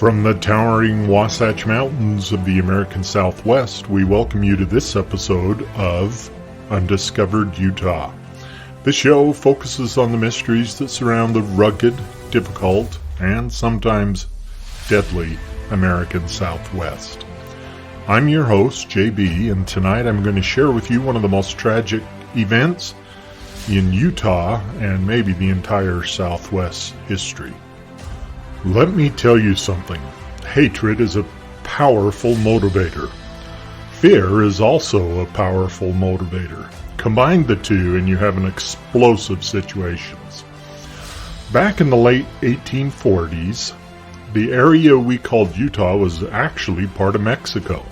From the towering Wasatch Mountains of the American Southwest, we welcome you to this episode of Undiscovered Utah. This show focuses on the mysteries that surround the rugged, difficult, and sometimes deadly American Southwest. I'm your host, JB, and tonight I'm going to share with you one of the most tragic events in Utah and maybe the entire Southwest history. Let me tell you something. Hatred is a powerful motivator. Fear is also a powerful motivator. Combine the two and you have an explosive situations. Back in the late 1840s, the area we called Utah was actually part of Mexico.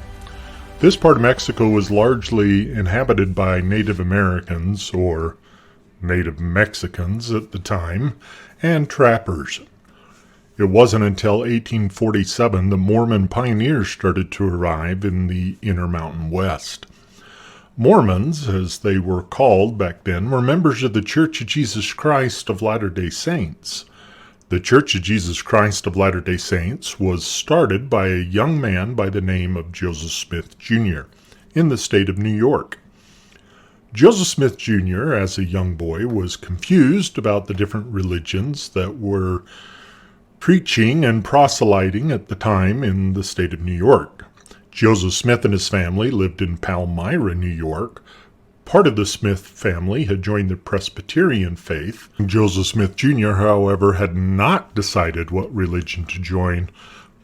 This part of Mexico was largely inhabited by Native Americans, or Native Mexicans at the time, and trappers. It wasn't until 1847 the Mormon pioneers started to arrive in the Intermountain West. Mormons, as they were called back then, were members of the Church of Jesus Christ of Latter-day Saints. The Church of Jesus Christ of Latter-day Saints was started by a young man by the name of Joseph Smith, Jr. in the state of New York. Joseph Smith, Jr., as a young boy, was confused about the different religions that were preaching and proselyting at the time in the state of New York. Joseph Smith and his family lived in Palmyra, New York. Part of the Smith family had joined the Presbyterian faith. Joseph Smith, Jr., however, had not decided what religion to join,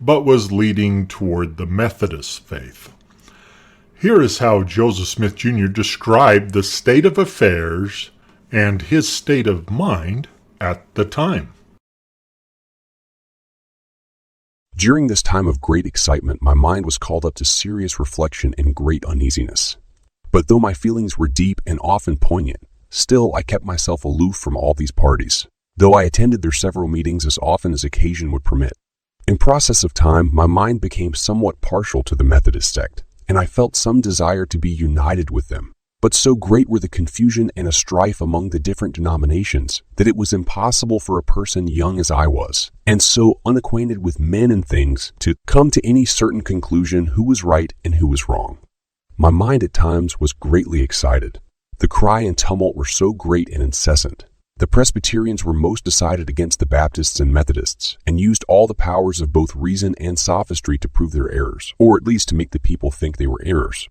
but was leading toward the Methodist faith. Here is how Joseph Smith, Jr. described the state of affairs and his state of mind at the time. During this time of great excitement, my mind was called up to serious reflection and great uneasiness. But though my feelings were deep and often poignant, still I kept myself aloof from all these parties, though I attended their several meetings as often as occasion would permit. In process of time, my mind became somewhat partial to the Methodist sect, and I felt some desire to be united with them. But so great were the confusion and a strife among the different denominations that it was impossible for a person young as I was, and so unacquainted with men and things, to come to any certain conclusion who was right and who was wrong. My mind at times was greatly excited. The cry and tumult were so great and incessant. The Presbyterians were most decided against the Baptists and Methodists, and used all the powers of both reason and sophistry to prove their errors, or at least to make the people think they were errors.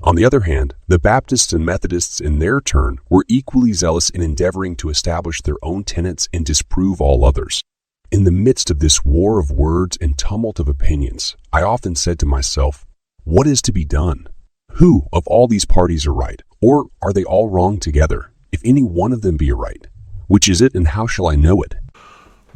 On the other hand, the Baptists and Methodists in their turn were equally zealous in endeavoring to establish their own tenets and disprove all others. In the midst of this war of words and tumult of opinions, I often said to myself, what is to be done? Who of all these parties are right, or are they all wrong together? If any one of them be right, which is it, and how shall I know it?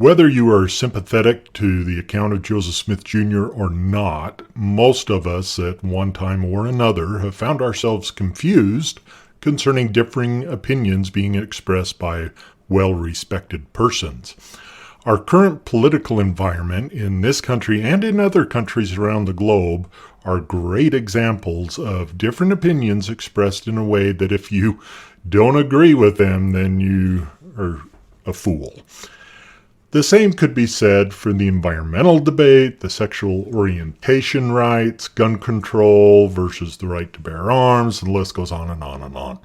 Whether you are sympathetic to the account of Joseph Smith, Jr. or not, most of us at one time or another have found ourselves confused concerning differing opinions being expressed by well-respected persons. Our current political environment in this country and in other countries around the globe are great examples of different opinions expressed in a way that if you don't agree with them, then you are a fool. The same could be said for the environmental debate, the sexual orientation rights, gun control versus the right to bear arms, the list goes on and on and on.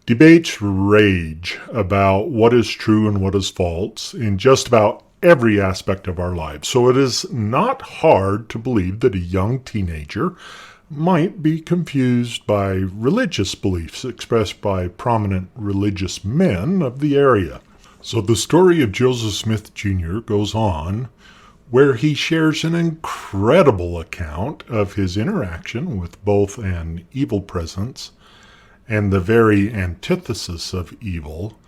Debates rage about what is true and what is false in just about every aspect of our lives, so it is not hard to believe that a young teenager might be confused by religious beliefs expressed by prominent religious men of the area. So the story of Joseph Smith, Jr. goes on, where he shares an incredible account of his interaction with both an evil presence and the very antithesis of evil,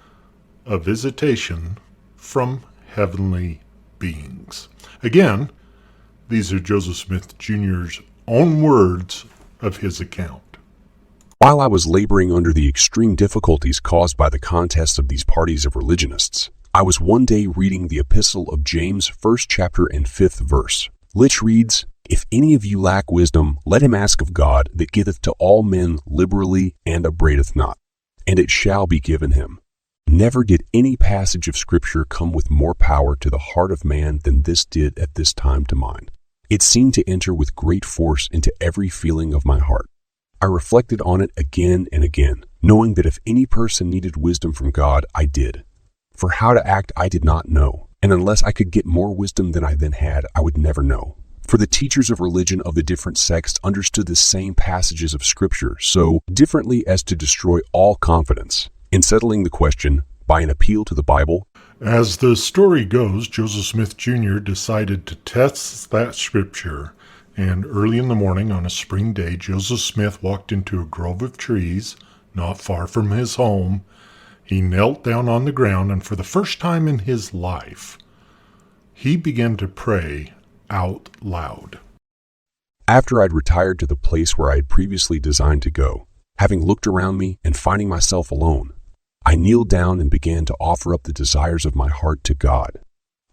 a visitation from heavenly beings. Again, these are Joseph Smith, Jr.'s own words of his account. While I was laboring under the extreme difficulties caused by the contest of these parties of religionists, I was one day reading the epistle of James, 1st chapter and 5th verse, which reads, If any of you lack wisdom, let him ask of God, that giveth to all men liberally and upbraideth not, and it shall be given him. Never did any passage of Scripture come with more power to the heart of man than this did at this time to mine. It seemed to enter with great force into every feeling of my heart. I reflected on it again and again, knowing that if any person needed wisdom from God, I did. For how to act I did not know, and unless I could get more wisdom than I then had, I would never know. For the teachers of religion of the different sects understood the same passages of Scripture so differently as to destroy all confidence. In settling the question, by an appeal to the Bible, as the story goes, Joseph Smith Jr. decided to test that scripture, and early in the morning on a spring day, Joseph Smith walked into a grove of trees not far from his home. He knelt down on the ground, and for the first time in his life, he began to pray out loud. After I'd retired to the place where I had previously designed to go, having looked around me and finding myself alone, I kneeled down and began to offer up the desires of my heart to God.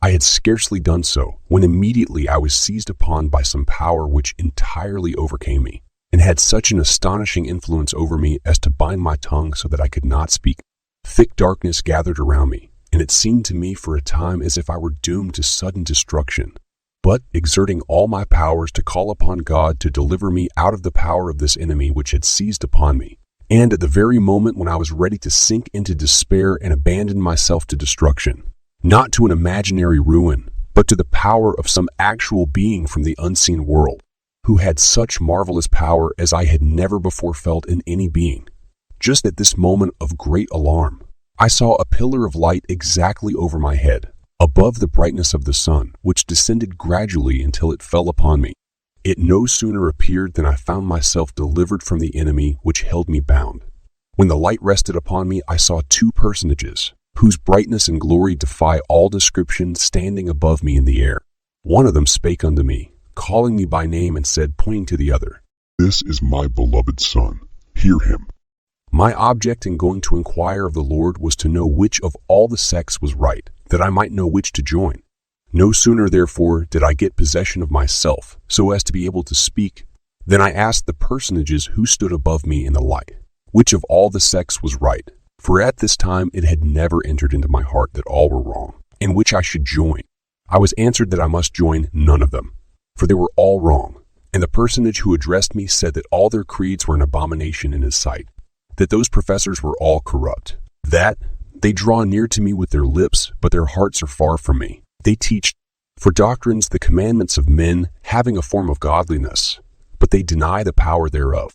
I had scarcely done so when immediately I was seized upon by some power which entirely overcame me, and had such an astonishing influence over me as to bind my tongue so that I could not speak. Thick darkness gathered around me, and it seemed to me for a time as if I were doomed to sudden destruction. But exerting all my powers to call upon God to deliver me out of the power of this enemy which had seized upon me, and at the very moment when I was ready to sink into despair and abandon myself to destruction, not to an imaginary ruin, but to the power of some actual being from the unseen world, who had such marvelous power as I had never before felt in any being. Just at this moment of great alarm, I saw a pillar of light exactly over my head, above the brightness of the sun, which descended gradually until it fell upon me. It no sooner appeared than I found myself delivered from the enemy which held me bound. When the light rested upon me, I saw two personages, whose brightness and glory defy all description, standing above me in the air. One of them spake unto me, calling me by name, and said, pointing to the other, This is my beloved Son. Hear him. My object in going to inquire of the Lord was to know which of all the sects was right, that I might know which to join. No sooner, therefore, did I get possession of myself, so as to be able to speak, than I asked the personages who stood above me in the light, which of all the sects was right, for at this time it had never entered into my heart that all were wrong, and which I should join. I was answered that I must join none of them, for they were all wrong, and the personage who addressed me said that all their creeds were an abomination in his sight, that those professors were all corrupt, that they draw near to me with their lips, but their hearts are far from me. They teach for doctrines the commandments of men, having a form of godliness, but they deny the power thereof.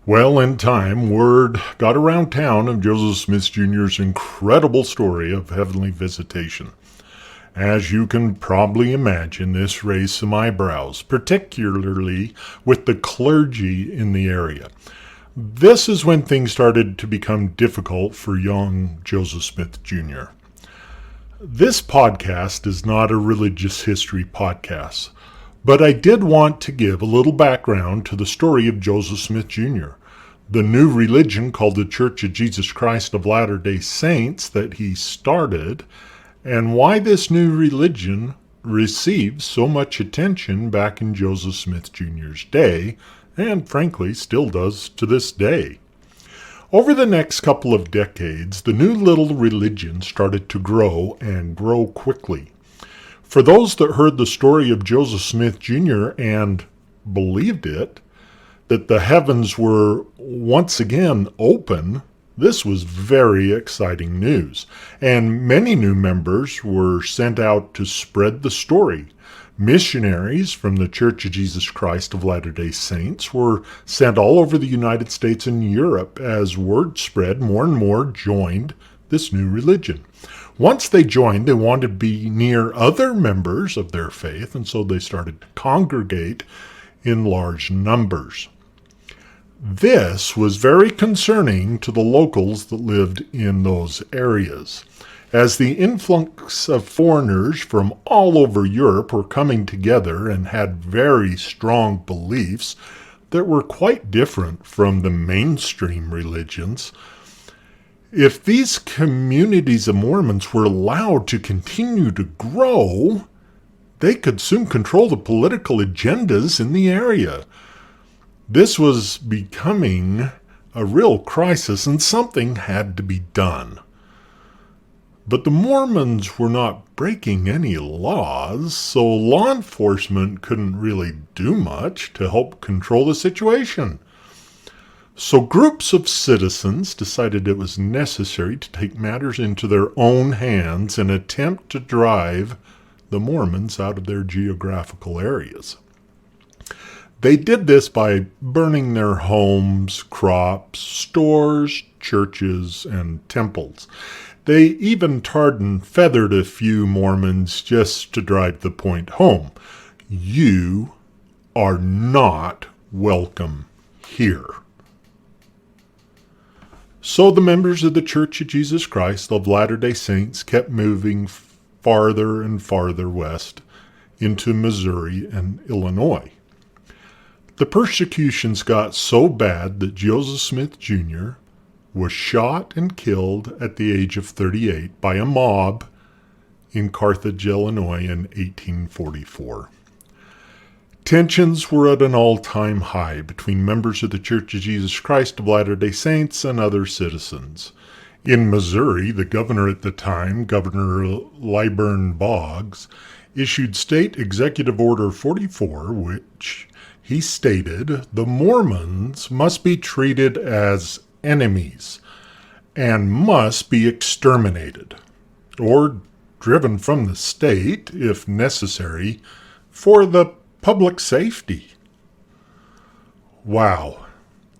Well, in time, word got around town of Joseph Smith Jr.'s incredible story of heavenly visitation. As you can probably imagine, this raised some eyebrows, particularly with the clergy in the area. This is when things started to become difficult for young Joseph Smith Jr. This podcast is not a religious history podcast, but I did want to give a little background to the story of Joseph Smith Jr., the new religion called the Church of Jesus Christ of Latter-day Saints that he started, and why this new religion received so much attention back in Joseph Smith Jr.'s day, and frankly still does to this day. Over the next couple of decades, the new little religion started to grow and grow quickly. For those that heard the story of Joseph Smith Jr. and believed it, that the heavens were once again open, this was very exciting news, and many new members were sent out to spread the story. Missionaries from the Church of Jesus Christ of Latter-day Saints were sent all over the United States and Europe. As word spread, more and more joined this new religion. Once they joined, they wanted to be near other members of their faith, and so they started to congregate in large numbers. This was very concerning to the locals that lived in those areas, as the influx of foreigners from all over Europe were coming together and had very strong beliefs that were quite different from the mainstream religions. If these communities of Mormons were allowed to continue to grow, they could soon control the political agendas in the area. This was becoming a real crisis, and something had to be done. But the Mormons were not breaking any laws, so law enforcement couldn't really do much to help control the situation. So groups of citizens decided it was necessary to take matters into their own hands and attempt to drive the Mormons out of their geographical areas. They did this by burning their homes, crops, stores, churches, and temples. They even tarred and feathered a few Mormons just to drive the point home. You are not welcome here. So the members of the Church of Jesus Christ of Latter-day Saints kept moving farther and farther west into Missouri and Illinois. The persecutions got so bad that Joseph Smith Jr. was shot and killed at the age of 38 by a mob in Carthage, Illinois in 1844. Tensions were at an all-time high between members of the Church of Jesus Christ of Latter-day Saints and other citizens. In Missouri, the governor at the time, Governor Liburn Boggs, issued State Executive Order 44, which he stated the Mormons must be treated as enemies and must be exterminated or driven from the state, if necessary, for the public safety. Wow.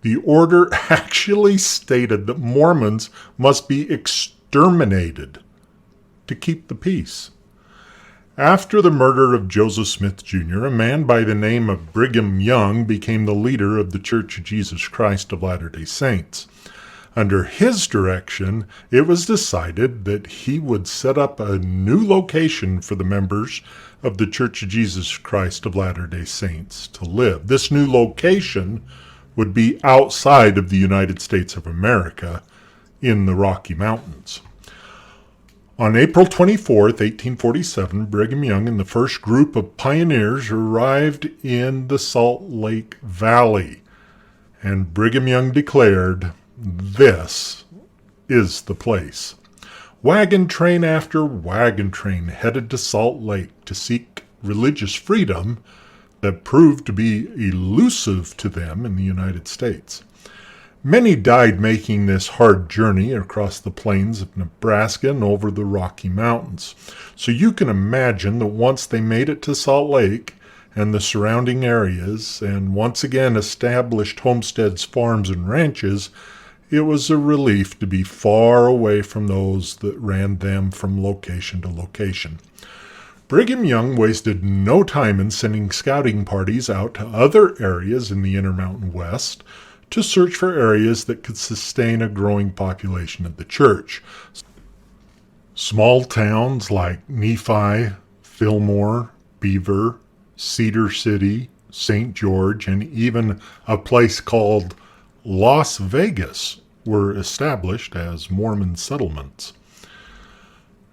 The order actually stated that Mormons must be exterminated to keep the peace. After the murder of Joseph Smith Jr., a man by the name of Brigham Young became the leader of the Church of Jesus Christ of Latter-day Saints. Under his direction, it was decided that he would set up a new location for the members of the Church of Jesus Christ of Latter-day Saints to live. This new location would be outside of the United States of America in the Rocky Mountains. On April 24, 1847, Brigham Young and the first group of pioneers arrived in the Salt Lake Valley, and Brigham Young declared, "This is the place." Wagon train after wagon train headed to Salt Lake to seek religious freedom that proved to be elusive to them in the United States. Many died making this hard journey across the plains of Nebraska and over the Rocky Mountains. So you can imagine that once they made it to Salt Lake and the surrounding areas, and once again established homesteads, farms, and ranches, it was a relief to be far away from those that ran them from location to location. Brigham Young wasted no time in sending scouting parties out to other areas in the Intermountain West to search for areas that could sustain a growing population of the church. Small towns like Nephi, Fillmore, Beaver, Cedar City, St. George, and even a place called Las Vegas were established as Mormon settlements.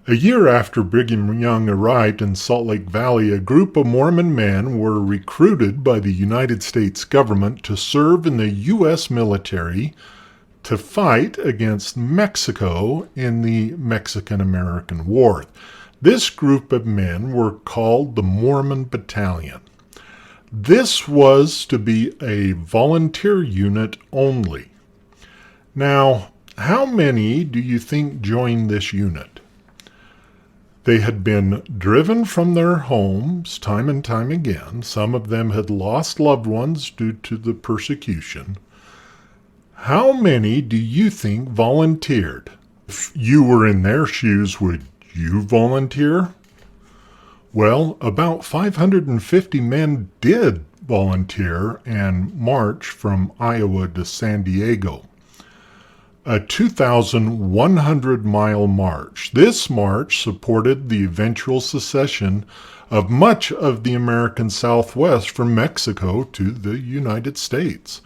A year after Brigham Young arrived in Salt Lake Valley, a group of Mormon men were recruited by the United States government to serve in the U.S. military to fight against Mexico in the Mexican-American War. This group of men were called the Mormon Battalion. This was to be a volunteer unit only. Now, how many do you think joined this unit? They had been driven from their homes time and time again. Some of them had lost loved ones due to the persecution. How many do you think volunteered? If you were in their shoes, would you volunteer? Well, about 550 men did volunteer and march from Iowa to San Diego. A 2,100-mile march. This march supported the eventual secession of much of the American Southwest from Mexico to the United States.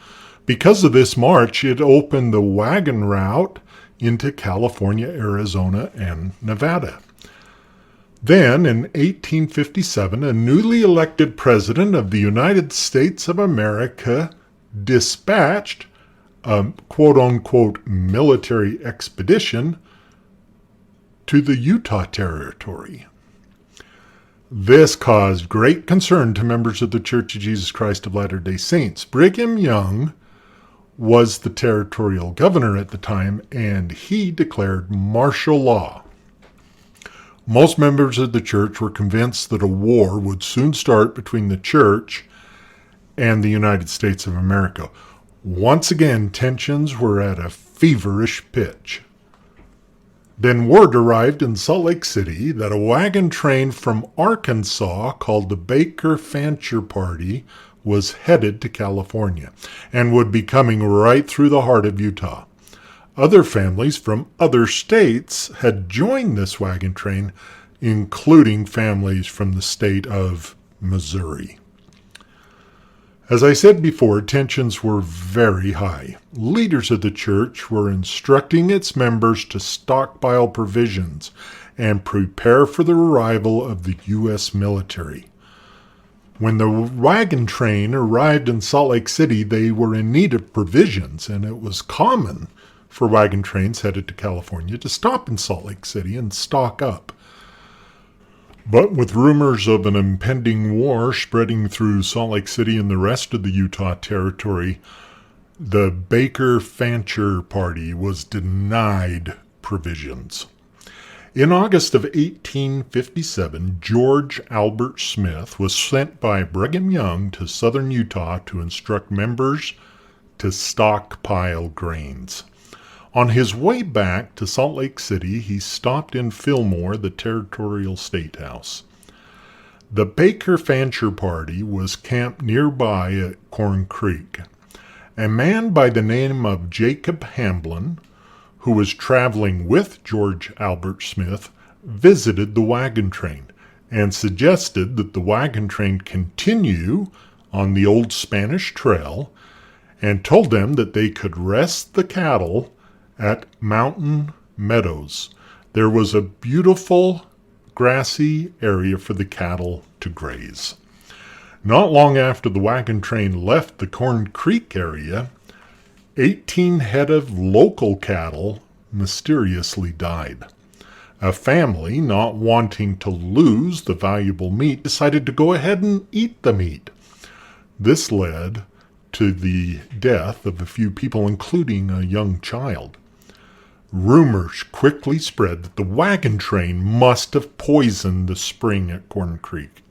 Because of this march, it opened the wagon route into California, Arizona, and Nevada. Then, in 1857, a newly elected president of the United States of America dispatched a quote-unquote military expedition to the Utah Territory. This caused great concern to members of the Church of Jesus Christ of Latter-day Saints. Brigham Young was the territorial governor at the time, and he declared martial law. Most members of the church were convinced that a war would soon start between the church and the United States of America. Once again, tensions were at a feverish pitch. Then word arrived in Salt Lake City that a wagon train from Arkansas called the Baker Fancher Party was headed to California and would be coming right through the heart of Utah. Other families from other states had joined this wagon train, including families from the state of Missouri. As I said before, tensions were very high. Leaders of the church were instructing its members to stockpile provisions and prepare for the arrival of the U.S. military. When the wagon train arrived in Salt Lake City, they were in need of provisions, and it was common for wagon trains headed to California to stop in Salt Lake City and stock up. But with rumors of an impending war spreading through Salt Lake City and the rest of the Utah Territory, the Baker Fancher Party was denied provisions. In August of 1857, George Albert Smith was sent by Brigham Young to southern Utah to instruct members to stockpile grains. On his way back to Salt Lake City, he stopped in Fillmore, the territorial state house. The Baker Fancher Party was camped nearby at Corn Creek. A man by the name of Jacob Hamblin, who was traveling with George Albert Smith, visited the wagon train and suggested that the wagon train continue on the old Spanish Trail, and told them that they could rest the cattle at Mountain Meadows. There was a beautiful grassy area for the cattle to graze. Not long after the wagon train left the Corn Creek area, 18 head of local cattle mysteriously died. A family, not wanting to lose the valuable meat, decided to go ahead and eat the meat. This led to the death of a few people, including a young child. Rumors quickly spread that the wagon train must have poisoned the spring at Corn Creek.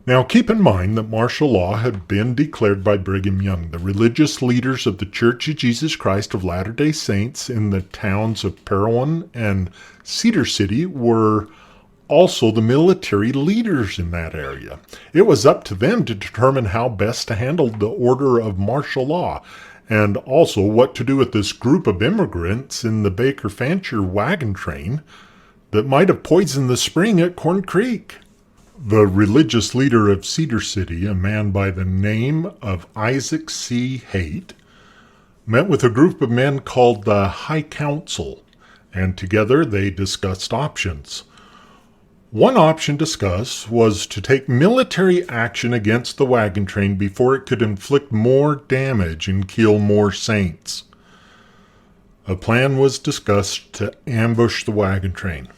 Now keep in mind that martial law had been declared by Brigham Young. The religious leaders of the Church of Jesus Christ of Latter-day Saints in the towns of Parowan and Cedar City were also the military leaders in that area. It was up to them to determine how best to handle the order of martial law, and also what to do with this group of immigrants in the Baker Fancher wagon train that might have poisoned the spring at Corn Creek. The religious leader of Cedar City, a man by the name of Isaac C. Haight, met with a group of men called the High Council, and together they discussed options. One option discussed was to take military action against the wagon train before it could inflict more damage and kill more saints. A plan was discussed to ambush the wagon train.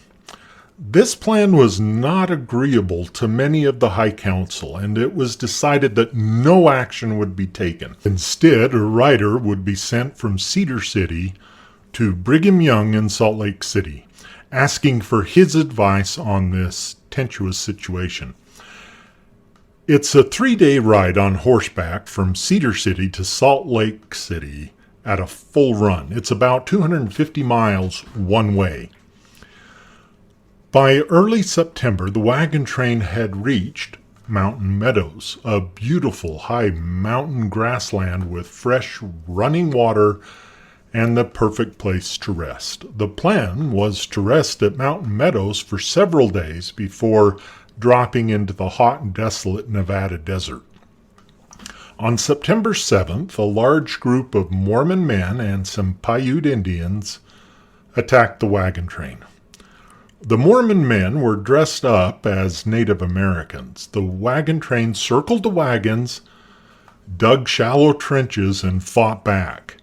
This plan was not agreeable to many of the High Council, and it was decided that no action would be taken. Instead, a rider would be sent from Cedar City to Brigham Young in Salt Lake City, asking for his advice on this tenuous situation. It's a 3-day ride on horseback from Cedar City to Salt Lake City at a full run. It's about 250 miles one way. By early September, the wagon train had reached Mountain Meadows, a beautiful high mountain grassland with fresh running water and the perfect place to rest. The plan was to rest at Mountain Meadows for several days before dropping into the hot and desolate Nevada desert. On September 7th, a large group of Mormon men and some Paiute Indians attacked the wagon train. The Mormon men were dressed up as Native Americans. The wagon train circled the wagons, dug shallow trenches, and fought back.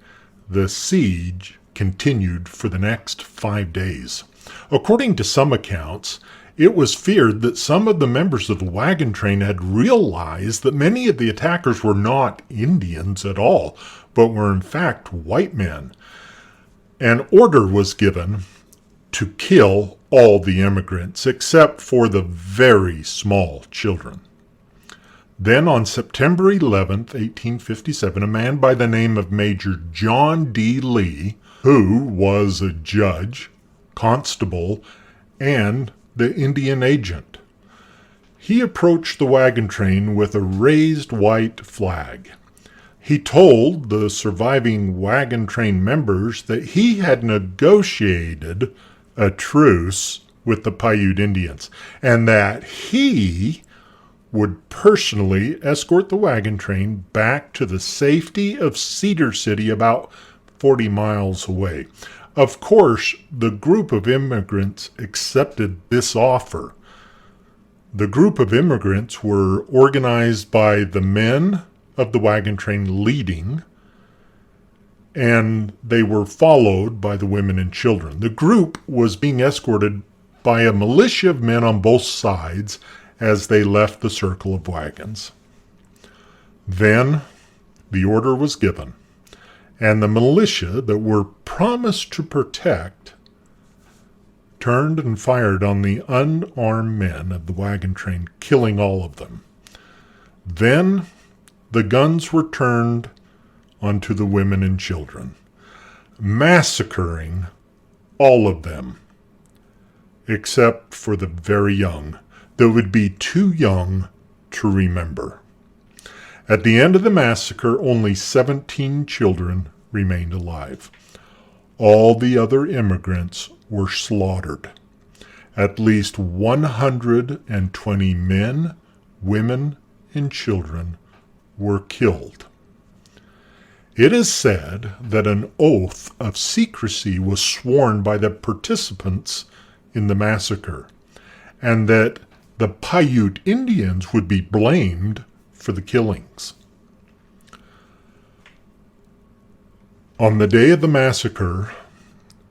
The siege continued for the next 5 days. According to some accounts, it was feared that some of the members of the wagon train had realized that many of the attackers were not Indians at all, but were in fact white men. An order was given to kill all the immigrants except for the very small children. Then on September 11th, 1857, a man by the name of Major John D. Lee, who was a judge, constable, and the Indian agent, he approached the wagon train with a raised white flag. He told the surviving wagon train members that he had negotiated a truce with the Paiute Indians and that he would personally escort the wagon train back to the safety of Cedar City, about 40 miles away. Of course, the group of immigrants accepted this offer. The group of immigrants were organized by the men of the wagon train leading, and they were followed by the women and children. The group was being escorted by a militia of men on both sides as they left the circle of wagons. Then the order was given, and the militia that were promised to protect turned and fired on the unarmed men of the wagon train, killing all of them. Then the guns were turned onto the women and children, massacring all of them, except for the very young, that would be too young to remember. At the end of the massacre, only 17 children remained alive. All the other immigrants were slaughtered. At least 120 men, women, and children were killed. It is said that an oath of secrecy was sworn by the participants in the massacre, and that the Paiute Indians would be blamed for the killings. On the day of the massacre,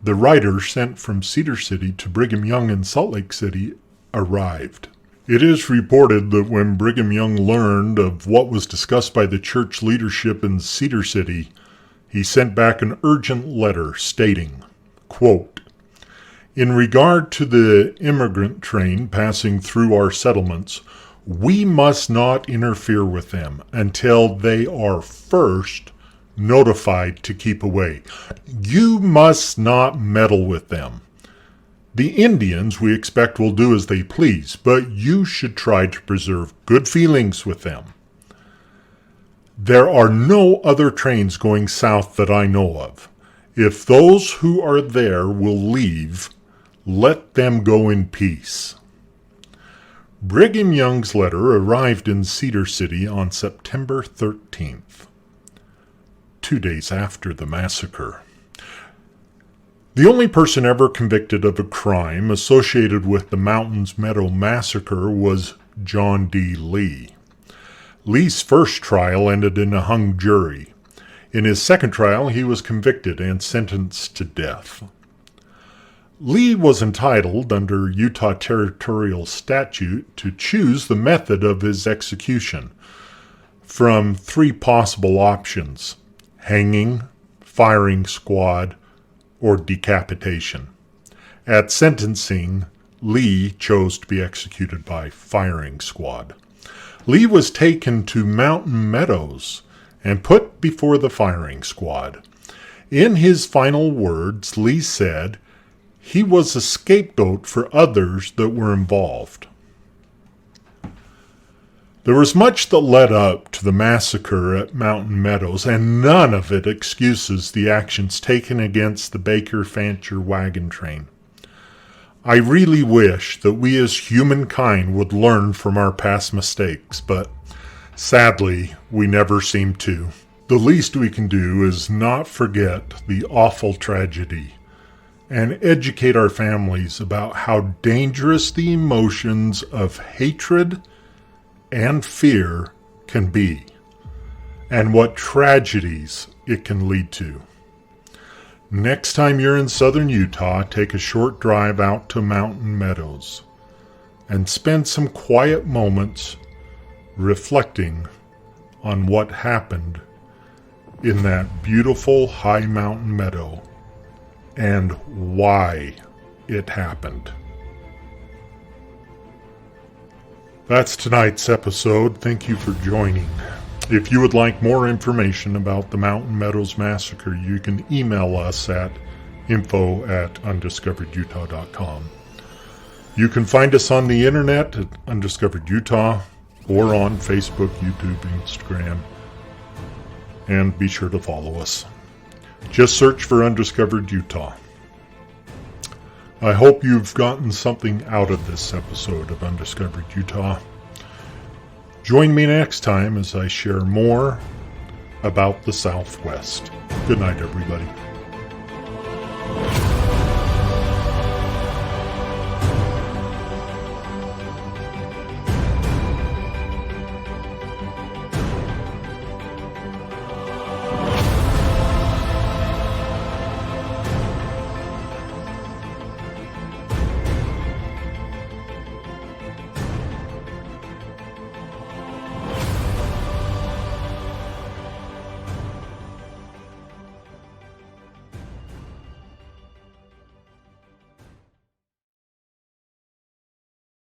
the writers sent from Cedar City to Brigham Young in Salt Lake City arrived. It is reported that when Brigham Young learned of what was discussed by the church leadership in Cedar City, he sent back an urgent letter stating, quote, "In regard to the immigrant train passing through our settlements, we must not interfere with them until they are first notified to keep away. You must not meddle with them. The Indians, we expect, will do as they please, but you should try to preserve good feelings with them. There are no other trains going south that I know of. If those who are there will leave, let them go in peace." Brigham Young's letter arrived in Cedar City on September 13th, 2 days after the massacre. The only person ever convicted of a crime associated with the Mountain Meadows Massacre was John D. Lee. Lee's first trial ended in a hung jury. In his second trial, he was convicted and sentenced to death. Lee was entitled, under Utah territorial statute, to choose the method of his execution from 3 possible options: hanging, firing squad, or decapitation. At sentencing, Lee chose to be executed by firing squad. Lee was taken to Mountain Meadows and put before the firing squad. In his final words, Lee said he was a scapegoat for others that were involved. There was much that led up to the massacre at Mountain Meadows, and none of it excuses the actions taken against the Baker-Fancher wagon train. I really wish that we as humankind would learn from our past mistakes, but sadly, we never seem to. The least we can do is not forget the awful tragedy and educate our families about how dangerous the emotions of hatred and fear can be. and what tragedies it can lead to. Next time you're in southern Utah, take a short drive out to Mountain Meadows and spend some quiet moments reflecting on what happened in that beautiful high mountain meadow and why it happened. That's tonight's episode. Thank you for joining. If you would like more information about the Mountain Meadows Massacre, you can email us at info@undiscoveredutah.com. You can find us on the internet at Undiscovered Utah or on Facebook, YouTube, Instagram, and be sure to follow us. Just search for Undiscovered Utah. I hope you've gotten something out of this episode of Undiscovered Utah. Join me next time as I share more about the Southwest. Good night, everybody.